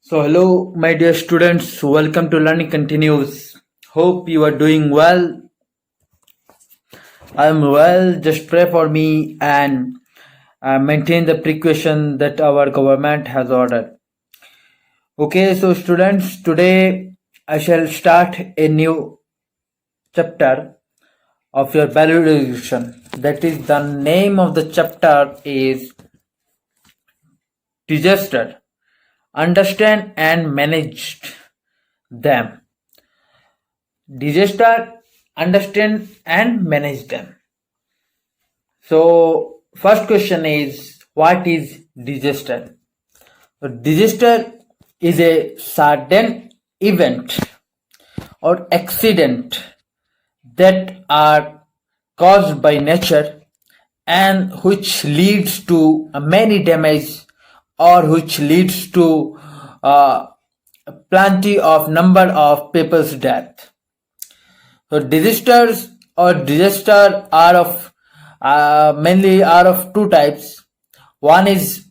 So, hello, my dear students. Welcome to Learning Continues. Hope you are doing well. I am well. Just pray for me and maintain the precaution that our government has ordered. Okay, so students, today I shall start a new chapter of your value education. That is, the name of the chapter is Disaster. Understand and manage them. Disaster, understand and manage them. So first question is, what is disaster? So, disaster is a sudden event or accident that are caused by nature and which leads to many damage or which leads to uh, plenty of number of people's death. So disasters or disaster are of mainly are of two types. One is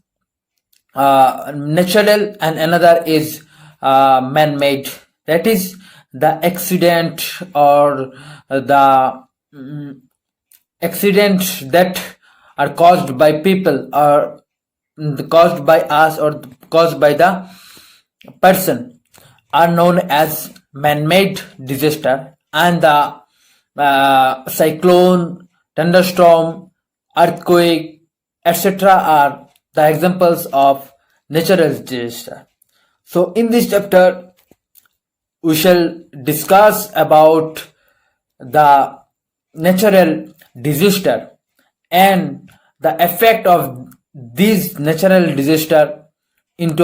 natural and another is man-made. That is the accident or the accidents that are caused by people or caused by us or caused by the person are known as man-made disaster, and the cyclone, thunderstorm, earthquake, etc. are the examples of natural disaster. So in this chapter we shall discuss about the natural disaster and the effect of these natural disaster into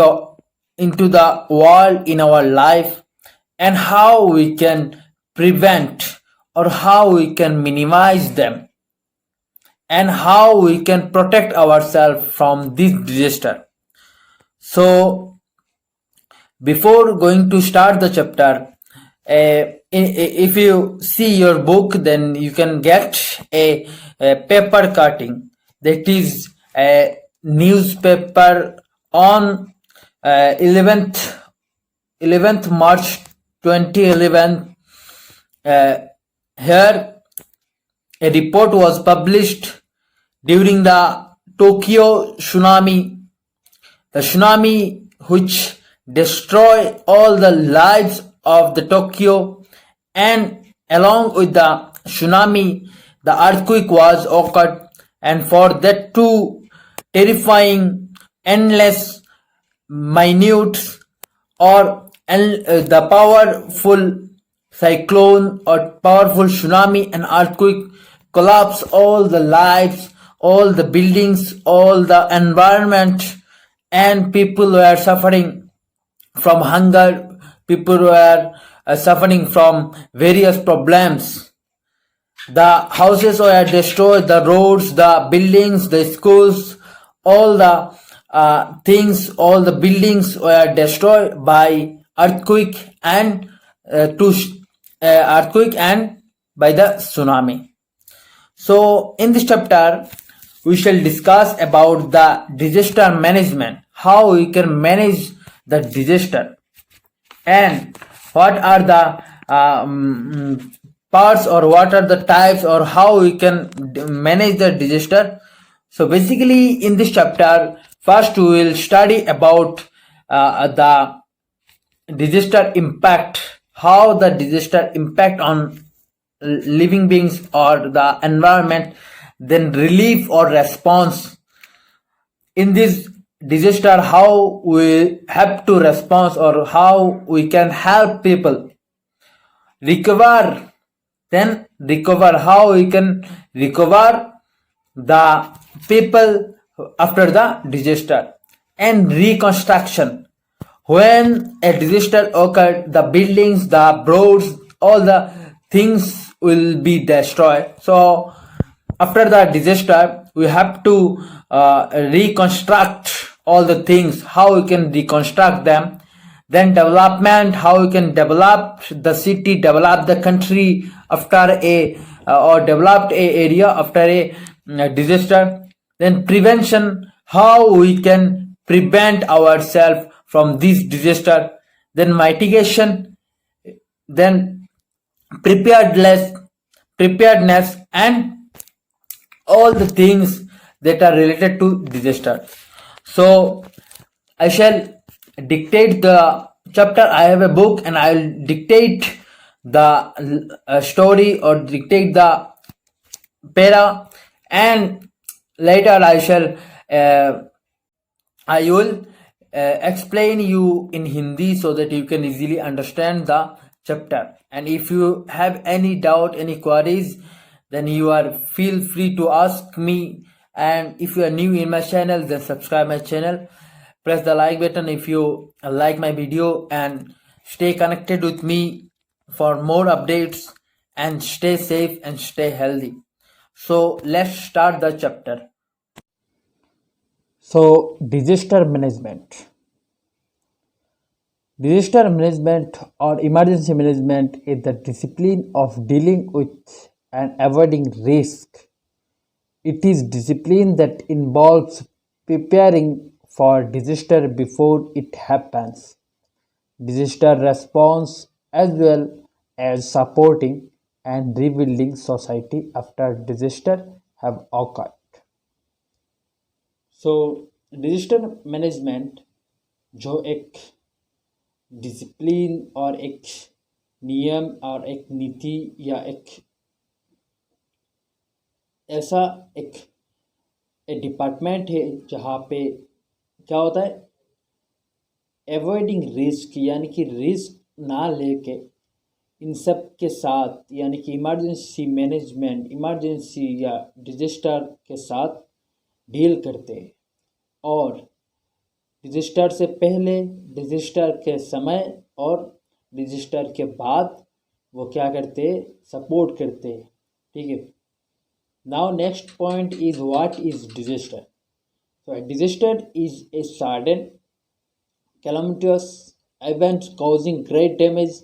the world in our life, and how we can prevent or how we can minimize them, and how we can protect ourselves from this disaster. So before going to start the chapter, if you see your book, then you can get a paper cutting, that is a newspaper on 11th March 2011. Here a report was published during the Tokyo tsunami, the tsunami which destroyed all the lives of the Tokyo, and along with the tsunami the earthquake was occurred, and for that too terrifying, endless, minute, or the powerful cyclone or powerful tsunami and earthquake collapse all the lives, all the buildings, all the environment, and people were suffering from hunger, people were suffering from various problems. The houses were destroyed, the roads, the buildings, the schools, all the things, all the buildings were destroyed by earthquake and earthquake and by the tsunami. So in this chapter we shall discuss about the disaster management, how we can manage the disaster, and what are the parts or what are the types or how we can manage the disaster. So basically in this chapter, first we will study about the disaster impact, how the disaster impact on living beings or the environment, then relief or response in this disaster, how we have to respond or how we can help people recover, then recover, how we can recover the people after the disaster, and reconstruction. When a disaster occurred, the buildings, the roads, all the things will be destroyed. So after the disaster we have to reconstruct all the things, how we can reconstruct them. Then development, how we can develop the city, develop the country after a or developed a area after a disaster. Then prevention, how we can prevent ourselves from this disaster, then mitigation, then preparedness, preparedness, and all the things that are related to disaster. So I shall dictate the chapter. I have a book and I will dictate the story or dictate the para, and later uh, I will explain you in Hindi so that you can easily understand the chapter. And if you have any doubt, any queries, then you are feel free to ask me. And if you are new in my channel, then subscribe my channel. Press the like button if you like my video, and stay connected with me for more updates, and stay safe and stay healthy. So let's start the chapter. So, disaster management. Disaster management or emergency management is the discipline of dealing with and avoiding risk. It is discipline that involves preparing for disaster before it happens, disaster response, as well as supporting and rebuilding society after disaster have occurred. So disaster management जो एक discipline और एक नियम और एक नीति या एक ऐसा एक डिपार्टमेंट है जहाँ पे क्या होता है, एवॉइडिंग रिस्क, यानी कि रिस्क ना लेके इन सब के साथ, यानी कि इमरजेंसी मैनेजमेंट, इमरजेंसी या डिजास्टर के साथ डील करते हैं, और डिजास्टर से पहले, डिजास्टर के समय और डिजास्टर के बाद वो क्या करते हैं, सपोर्ट करते हैं। ठीक है, now next point is what is disaster. So a disaster is a sudden, calamitous event causing great damage,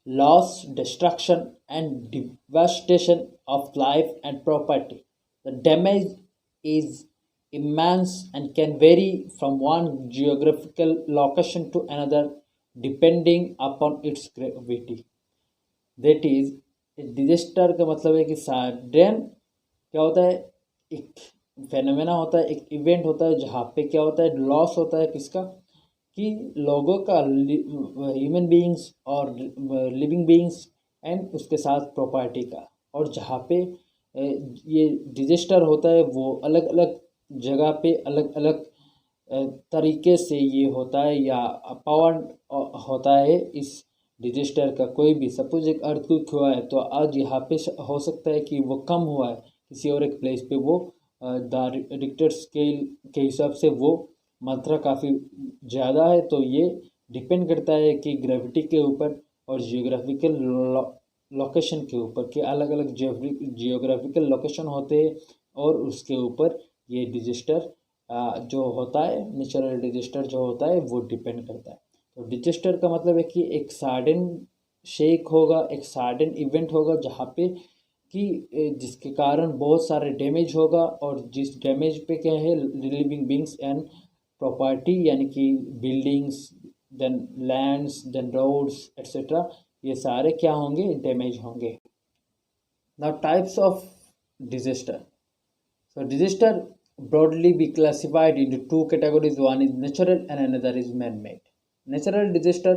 loss, destruction, and devastation of life and property. The damage is immense and can vary from one geographical location to another depending upon its gravity. That is, disaster का मतलब है कि sudden क्या होता है, एक phenomena होता है, एक इवेंट होता है जहाँ पे क्या होता है, लॉस होता है किसका, कि लोगों का, ह्यूमन बीइंग्स और लिविंग बीइंग्स, एंड उसके साथ प्रॉपर्टी का। और जहाँ पे ये डिजास्टर होता है वो अलग अलग जगह पे अलग अलग तरीके से ये होता है या पावर होता है इस डिजास्टर का। कोई भी सपोज एक अर्थक्वेक हुआ है तो आज यहाँ पे हो सकता है कि वो कम हुआ है, किसी और एक प्लेस पे वो द रिक्टर स्केल के हिसाब से वो मात्रा काफ़ी ज़्यादा है। तो ये डिपेंड करता है कि ग्रेविटी के ऊपर और जियोग्राफिकल लोकेशन के ऊपर, कि अलग अलग जियोग्राफिकल लोकेशन होते हैं और उसके ऊपर ये डिजास्टर जो होता है, नेचुरल डिजास्टर जो होता है वो डिपेंड करता है। तो डिजास्टर का मतलब है कि एक सडन शेक होगा, एक सडन इवेंट होगा जहाँ पे कि जिसके कारण बहुत सारे डैमेज होगा, और जिस डैमेज पे क्या है, लिविंग बींग्स एंड प्रॉपर्टी, यानी कि buildings, then lands, then roads etcetera, ये सारे क्या होंगे, डैमेज होंगे। Now types of disaster. So disaster broadly be classified into two categories. One is natural and another is man-made. Natural disaster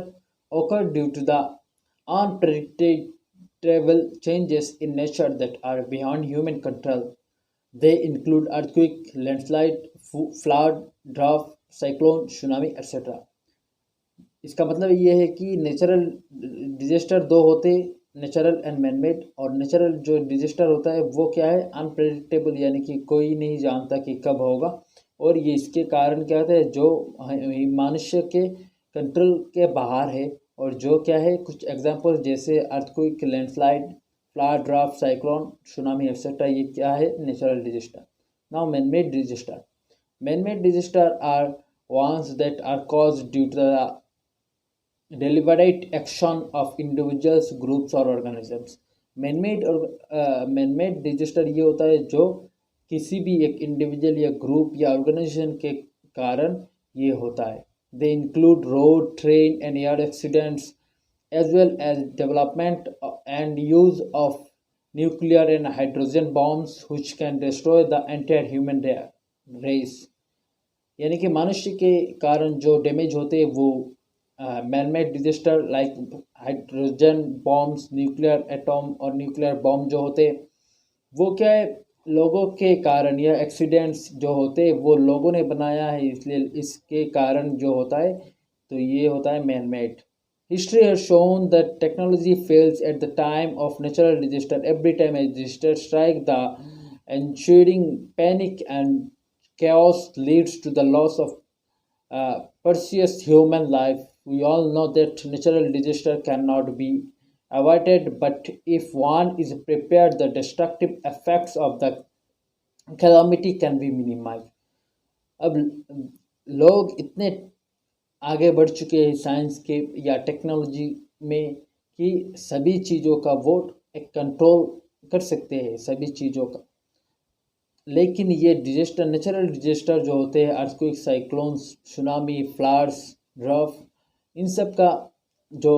occur due to the unpredictable changes in nature that are beyond human control. They include earthquake, landslide, flood, drought, cyclone, tsunami, etc. इसका मतलब ये है कि natural disaster दो होते, natural and manmade. और natural जो disaster होता है वो क्या है, अनप्रेडिक्टेबल, यानी कि कोई नहीं जानता कि कब होगा, और ये इसके कारण क्या होता है, जो मनुष्य के कंट्रोल के बाहर है। और जो क्या है, कुछ एग्जांपल जैसे earthquake, landslide, flood, drought, cyclone, tsunami etcetera, ये क्या है, natural disaster. Now manmade disaster. Manmade disaster are ones that are caused due to the deliberate action of individuals, groups और organisms. मैनमेड और मैनमेड डिजास्टर ये होता है जो किसी भी एक इंडिविजुअल या ग्रुप या ऑर्गेनाइजेशन के कारण ये होता है. They include road, train and air accidents as well as development and use of nuclear and hydrogen bombs which can destroy the entire human race. यानी कि मनुष्य के कारण जो डैमेज होते हैं वो man made disaster like hydrogen bombs, nuclear atom और न्यूक्लियर बॉम्ब जो होते हैं वो क्या है, लोगों के कारण या एक्सीडेंट्स जो होते हैं वो लोगों ने बनाया है, इसलिए इसके कारण जो होता है तो ये होता है man made. History has shown that technology fails at the time of natural disaster. Every time a disaster strikes, the ensuing panic and chaos leads to the loss of precious human life. We all know that natural disaster cannot be avoided, but if one is prepared, the destructive effects of the calamity can be minimized. अब लोग इतने आगे बढ़ चुके हैं science के या technology में कि सभी चीज़ों का वो एक कंट्रोल कर सकते हैं सभी चीज़ों का. लेकिन ये डिजास्टर, नेचुरल डिजास्टर जो होते हैं, earthquake, cyclones, tsunami, floods, drought, इन सब का जो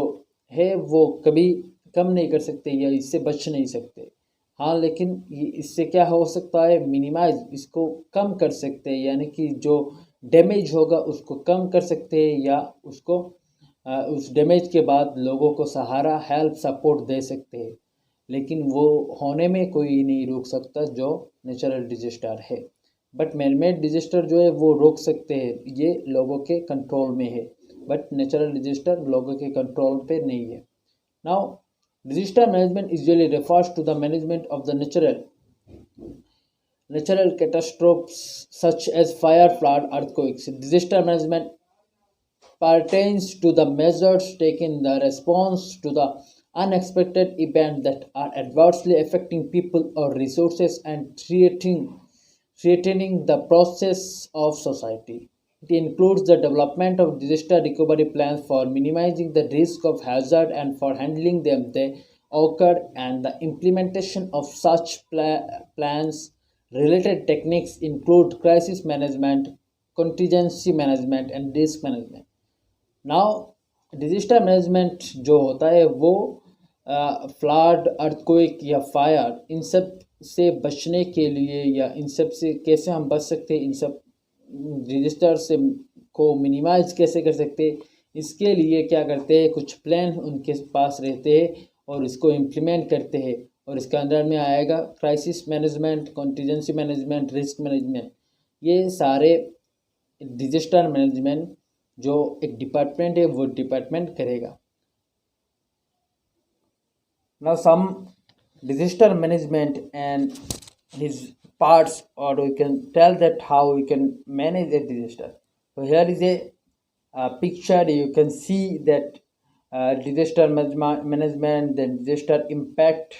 है वो कभी कम नहीं कर सकते या इससे बच नहीं सकते. हाँ, लेकिन इससे क्या हो सकता है, मिनिमाइज, इसको कम कर सकते हैं, यानी कि जो डैमेज होगा उसको कम कर सकते हैं या उसको उस डैमेज के बाद लोगों को सहारा, हेल्प, सपोर्ट दे सकते हैं. लेकिन वो होने में कोई नहीं रोक सकता जो नेचुरल डिजास्टर है. बट मैन मेड डिजास्टर जो है वो रोक सकते हैं, ये लोगों के कंट्रोल में है. बट नेचुरल डिजास्टर लोगों के कंट्रोल पे नहीं है. Now disaster management usually refers to the management of the natural catastrophes such as fire, flood, earthquakes. Disaster management pertains to the measures taken in the response to the unexpected events that are adversely affecting people or resources and threatening the process of society. It includes the development of disaster recovery plans for minimizing the risk of hazard and for handling them they occur, and the implementation of such plans. Related techniques include crisis management, contingency management and risk management. Now disaster management जो होता है वो flood, earthquake या fire, इन सब से बचने के लिए या इन सब से कैसे हम बच सकते हैं, इन सब डिजास्टर से को मिनिमाइज कैसे कर सकते हैं, इसके लिए क्या करते हैं, कुछ प्लान उनके पास रहते हैं और इसको इम्प्लीमेंट करते हैं. और इसके अंदर में आएगा crisis management, contingency management, risk management. ये सारे डिजास्टर मैनेजमेंट जो एक डिपार्टमेंट है वो डिपार्टमेंट करेगा. Now some disaster management and his parts, or we can tell that how we can manage a disaster. So here is a picture. You can see that disaster management, then disaster impact,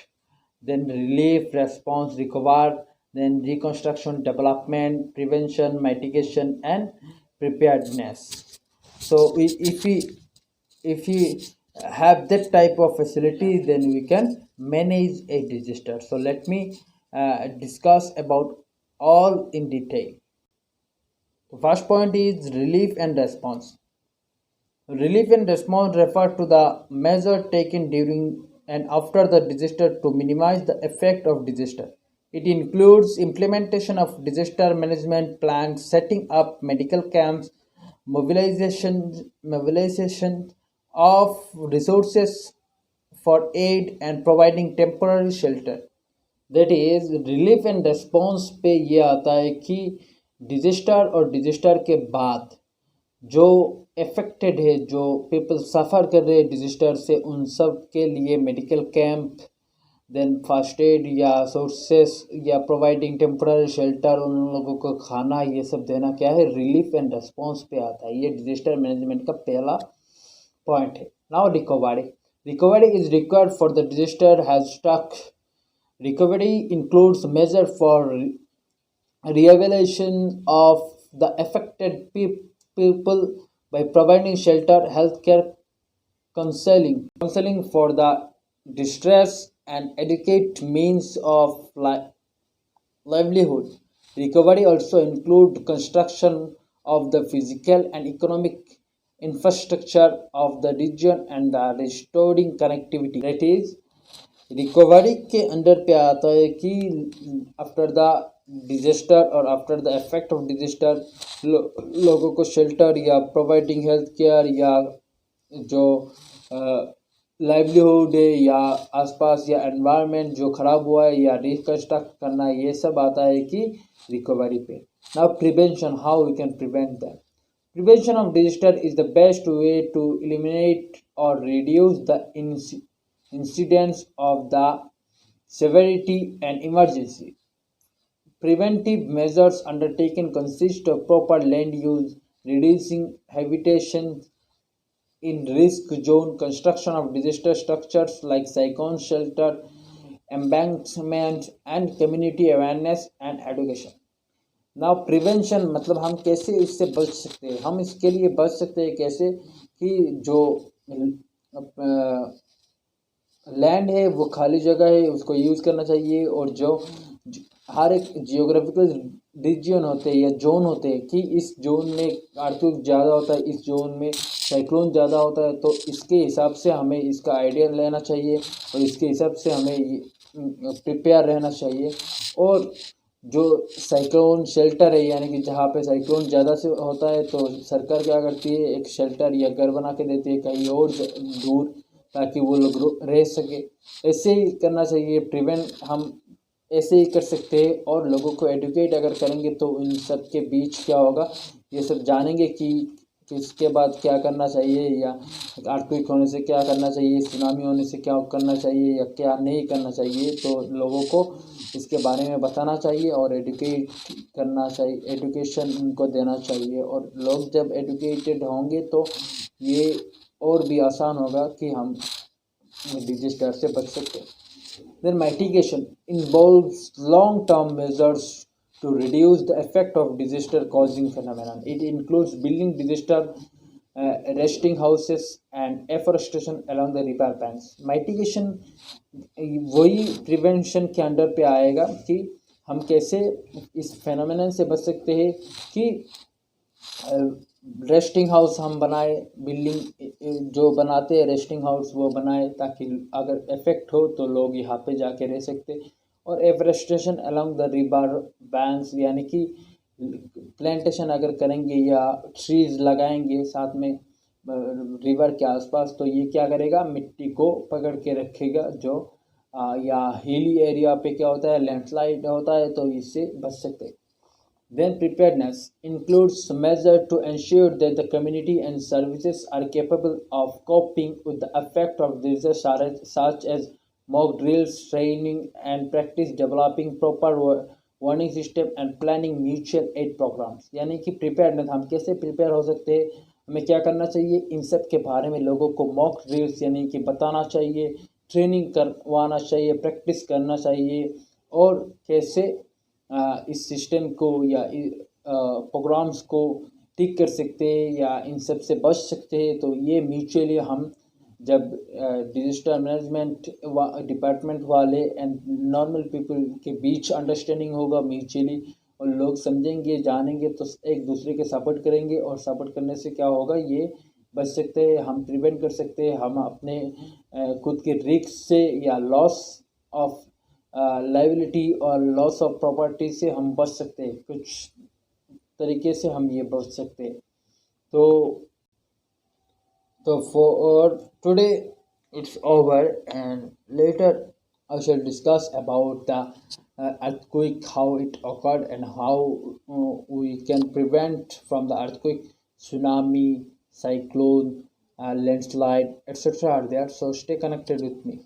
then relief, response, recover, then reconstruction, development, prevention, mitigation and preparedness. So if we have that type of facility, then we can manage a disaster. So let me discuss about all in detail. The first point is relief and response. Relief and response refer to the measure taken during and after the disaster to minimize the effect of disaster. It includes implementation of disaster management plans, setting up medical camps, mobilization of resources for aid and providing temporary shelter. That is relief and response पे ये आता है कि disaster और disaster के बाद जो affected है, जो पीपल सफ़र कर रहे हैं डिजास्टर से, उन सब के लिए medical camp, then first aid या सोर्सेस या प्रोवाइडिंग टेम्पररी शेल्टर, उन लोगों को खाना, ये सब देना क्या है, रिलीफ एंड रेस्पॉन्स पे आता है. ये डिजास्टर मैनेजमेंट का पहला पॉइंट है. Now recovery is required for the disaster has struck. Recovery includes measures for rehabilitation of the affected people by providing shelter, healthcare, counseling for the distressed, and adequate means of livelihood. Recovery also includes construction of the physical and economic infrastructure of the region and the restoring connectivity. That is, recovery के under पे आता है कि after the disaster और after the effect of disaster लोगों को shelter या providing health care या जो लाइवलीहुड है या आसपास या एनवायरनमेंट जो ख़राब हुआ है या रिकंस्ट्रक्ट करना, ये सब आता है कि रिकवरी पे. Now prevention, how we can prevent that. Prevention of disaster is the best way to eliminate or reduce the incidence of the severity and emergency. Preventive measures undertaken consist of proper land use, reducing habitation in risk zone, construction of disaster structures like cyclone shelter, embankment, and community awareness and education. Now prevention मतलब हम कैसे इससे बच सकते हैं. हम इसके लिए बच सकते हैं कैसे कि जो लैंड है वो खाली जगह है उसको यूज़ करना चाहिए, और जो हर एक जियोग्राफिकल रीजन होते हैं या जोन होते हैं कि इस जोन में अर्थक्वेक ज़्यादा होता है, इस जोन में साइक्लोन ज़्यादा होता है, तो इसके हिसाब से हमें इसका आइडिया लेना चाहिए और इसके हिसाब से हमें प्रिपेयर रहना चाहिए. और जो साइक्लोन शेल्टर है यानी कि जहाँ पे साइक्लोन ज़्यादा से होता है तो सरकार क्या करती है, एक शेल्टर या घर बना के देती है कहीं और दूर, ताकि वो लोग रह सके. ऐसे ही करना चाहिए. प्रिवेंट हम ऐसे ही कर सकते हैं, और लोगों को एडुकेट अगर करेंगे तो इन सब के बीच क्या होगा, ये सब जानेंगे कि इसके बाद क्या करना चाहिए, या अर्थक्वेक होने से क्या करना चाहिए, सुनामी होने से क्या करना चाहिए या क्या नहीं करना चाहिए. तो लोगों को इसके बारे में बताना चाहिए और एडुकेट करना चाहिए, एडुकेशन उनको देना चाहिए. और लोग जब एडुकेटेड होंगे तो ये और भी आसान होगा कि हम डिजास्टर से बच सकते हैं. Then mitigation involves long-term measures to reduce the effect of disaster-causing phenomenon. It includes building disaster resting houses and afforestation along the river banks. Mitigation वही प्रिवेंशन के अंडर पे आएगा कि हम कैसे इस फेनोमेनन से बच सकते हैं कि रेस्टिंग हाउस हम बनाए, बिल्डिंग जो बनाते हैं रेस्टिंग हाउस वो बनाए, ताकि अगर इफेक्ट हो तो लोग यहाँ पे जाके रह सकते. और एफरेस्टेशन अलोंग द रिवर बैंक्स यानी कि प्लांटेशन अगर करेंगे या ट्रीज लगाएंगे साथ में रिवर के आसपास, तो ये क्या करेगा, मिट्टी को पकड़ के रखेगा. जो या हिली एरिया पे क्या होता है, लैंडस्लाइड होता है, तो इससे बच सकते हैं. Then preparedness includes measures to ensure that the community and services are capable of coping with the effect of disasters, such as mock drills, training and practice, developing proper warning system and planning mutual aid programs. यानी कि preparedness हम कैसे prepare हो सकते हैं, हमें क्या करना चाहिए, इन सब के बारे में लोगों को मॉक ड्रिल्स यानी कि बताना चाहिए, ट्रेनिंग करवाना चाहिए, प्रैक्टिस करना चाहिए, और कैसे इस सिस्टम को या प्रोग्राम्स को ठीक कर सकते हैं या इन सब से बच सकते हैं. तो ये म्यूचुअली हम जब डिजास्टर मैनेजमेंट डिपार्टमेंट वाले एंड नॉर्मल पीपल के बीच अंडरस्टैंडिंग होगा म्यूचुअली, और लोग समझेंगे जानेंगे तो एक दूसरे के सपोर्ट करेंगे, और सपोर्ट करने से क्या होगा, ये बच सकते हैं, हम प्रिवेंट कर सकते हैं, हम अपने खुद के रिस्क से या लॉस ऑफ लाइबिलिटी और लॉस ऑफ प्रॉपर्टी से हम बच सकते हैं. कुछ तरीके से हम ये बच सकते हैं. तो for today it's over, and later I shall discuss about the earthquake, how it occurred, and how we can prevent from the earthquake, tsunami, cyclone, landslide, etc. are there. So stay connected with me.